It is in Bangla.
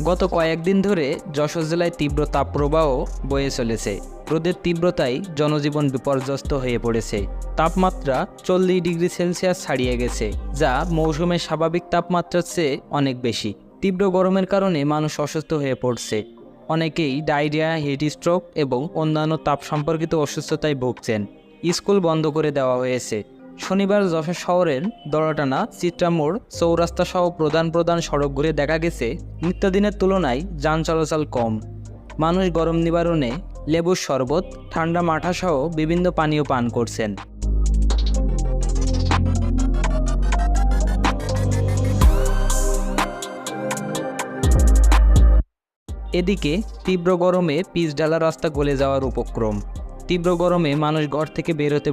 গত কয়েকদিন ধরে যশোর জেলায় তীব্র তাপপ্রবাহ বয়ে চলেছে। রোদের তীব্রতায় জনজীবন বিপর্যস্ত হয়ে পড়েছে। তাপমাত্রা 40 ডিগ্রি সেলসিয়াস ছাড়িয়ে গেছে, যা মৌসুমের স্বাভাবিক তাপমাত্রার চেয়ে অনেক বেশি। তীব্র গরমের কারণে মানুষ অসুস্থ হয়ে পড়ছে। অনেকেই ডায়রিয়া, হিট স্ট্রোক এবং অন্যান্য তাপ সম্পর্কিত অসুস্থতায় ভুগছেন। স্কুল বন্ধ করে দেওয়া হয়েছে। শনিবার যশোর শহরের দড়াটানা, চিত্রামোড়, চৌরাস্তা সহ প্রধান সড়ক ঘুরে দেখা গেছে নিত্যদিনের তুলনায় যান চলাচল কম। মানুষ গরম নিবারণে লেবুর শরবত, ঠান্ডা মাঠা সহ বিভিন্ন পানীয় পান করছেন। এদিকে তীব্র গরমে পিচঢালা রাস্তা গলে যাওয়ার উপক্রম। তীব্র গরমে মানুষ ঘর থেকে বের হতে